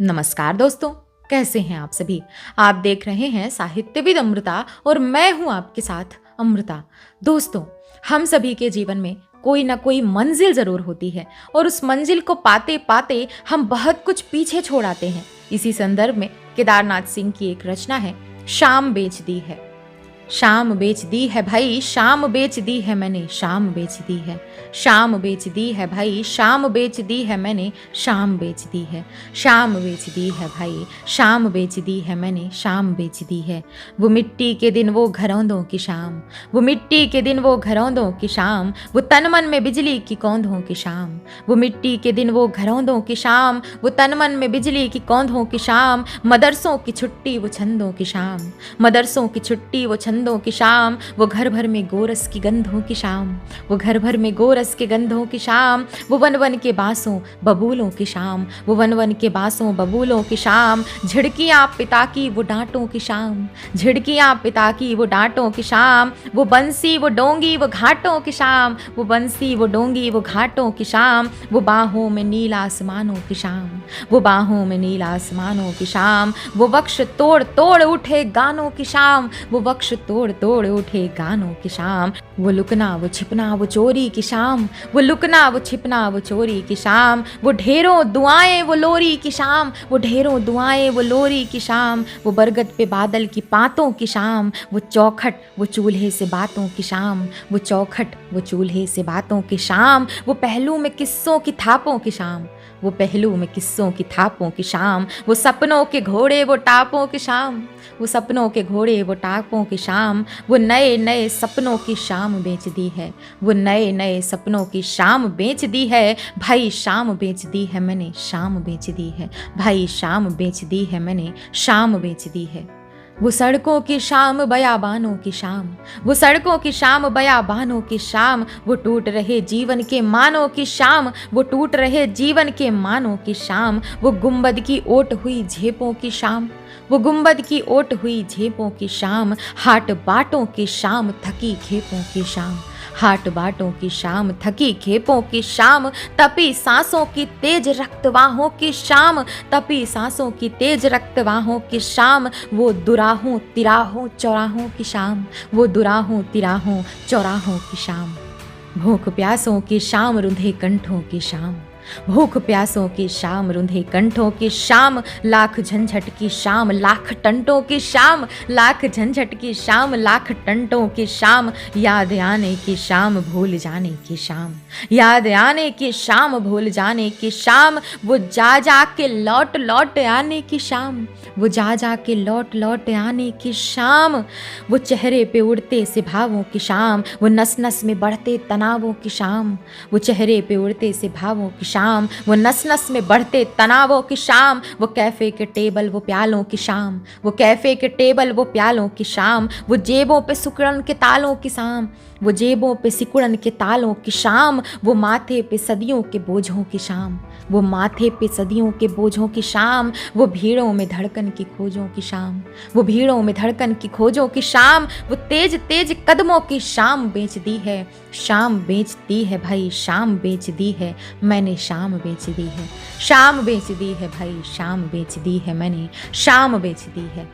नमस्कार दोस्तों, कैसे हैं आप सभी। आप देख रहे हैं साहित्यविद अमृता और मैं हूं आपके साथ अमृता। दोस्तों, हम सभी के जीवन में कोई ना कोई मंजिल जरूर होती है और उस मंजिल को पाते पाते हम बहुत कुछ पीछे छोड़ आते हैं। इसी संदर्भ में केदारनाथ सिंह की एक रचना है, शाम बेच दी है। शाम बेच दी है भाई, शाम बेच दी है मैंने, शाम बेच दी है। शाम बेच दी है भाई, शाम बेच दी है मैंने, शाम बेच दी है। शाम बेच दी है भाई, शाम बेच दी है मैंने, शाम बेच दी है। वो मिट्टी के दिन वो घरौंदों की शाम, वो मिट्टी के दिन वो घरौंदों की शाम, वो तन मन में बिजली की कौंधों की शाम। वो मिट्टी के दिन वो घरौंदों की शाम, वो तन मन में बिजली की कौंधों की शाम। मदरसों की छुट्टी वो छंदों की शाम, मदरसों की छुट्टी वो छंदों की शाम। वो घर भर में गोरस की गंधों की शाम, वो घर भर में गोरस के गंधों की शाम। वो वन वन के बांसों बबूलों की शाम, वो वन वन के बांसों बबूलों की शाम। झिड़कियाँ पिता की वो डांटों की शाम, झिड़कियाँ पिता की वो डांटों की शाम। वो बंसी वो डोंगी वो घाटों की शाम, वो बंसी वो डोंगी वो घाटों की शाम। वो बाहों में नीला आसमानों की शाम, वो बाहों में नीला आसमानों की शाम। वो वक्ष तोड़ तोड़ उठे गानों की शाम, वो वक्ष तोड़ तोड़ उठे गानों की शाम। वो लुकना वो छिपना वो चोरी की शाम, वो लुकना वो छिपना वो चोरी की शाम। वो ढेरों दुआएं वो लोरी की शाम, वो ढेरों दुआएं वो लोरी की शाम। वो बरगद पे बादल की पातों की शाम, वो चौखट वो चूल्हे से बातों की शाम, वो चौखट वो चूल्हे से बातों की शाम। वो पहलू में किस्सों की थापों की शाम, वो पहलू में किस्सों की थापों की शाम। वो सपनों के घोड़े वो टापों की शाम, वो सपनों के घोड़े वो टापों की शाम। वो नए नए सपनों की शाम बेच दी है, वो नए नए सपनों की शाम बेच दी है। भाई शाम बेच दी है मैंने, शाम बेच दी है। भाई शाम बेच दी है मैंने, शाम बेच दी है। वो सड़कों की शाम बयाबानों की शाम, वो सड़कों की शाम बयाबानों की शाम। वो टूट रहे जीवन के मानों की शाम, वो टूट रहे जीवन के मानों की शाम। वो गुंबद की ओट हुई झेपों की शाम, वो गुंबद की ओट हुई झेपों की शाम। हाट बाटों की शाम थकी खेपों की शाम, हाट बाटों की शाम थकी खेपों की शाम। तपी सांसों की तेज रक्तवाहों की शाम, तपी सांसों की तेज रक्तवाहों की शाम। वो दुराहों तिराहों चौराहों की शाम, वो दुराहों तिराहों चौराहों की शाम। भूख प्यासों की शाम रुंधे कंठों की शाम, भूख प्यासों की शाम रुंधे कंठों की शाम। लाख झंझट की शाम लाख टंटों की शाम, लाख झंझट की शाम लाख टंटों की शाम। याद आने की शाम भूल जाने की शाम, याद आने की शाम भूल जाने की शाम। वो जा जा के लौट लौट आने की शाम, वो जा जा के लौट लौट आने की शाम। वो चेहरे पे उड़ते से भावों की शाम, वो नस नस में बढ़ते तनावों की शाम, वो चेहरे पे उड़ते से भावों की शाम। वो नस नस में बढ़ते तनावों की शाम। वो कैफे के टेबल वो प्यालों की शाम, वो कैफे के टेबल वो प्यालों की शाम। वो जेबों पे सिकुड़न के तालों की शाम, वो जेबों पे सिकुड़न के तालों की शाम। वो माथे पे सदियों के बोझों की शाम, वो माथे पे सदियों के बोझों की शाम। वो भीड़ों में धड़कन की खोजों की शाम, वो भीड़ों में धड़कन की खोजों की शाम। वो तेज तेज कदमों की शाम बेच दी है, शाम बेच दी है भाई, शाम बेच दी है मैंने, शाम बेच दी है। शाम बेच दी है भाई, शाम बेच दी है मैंने, शाम बेच दी है।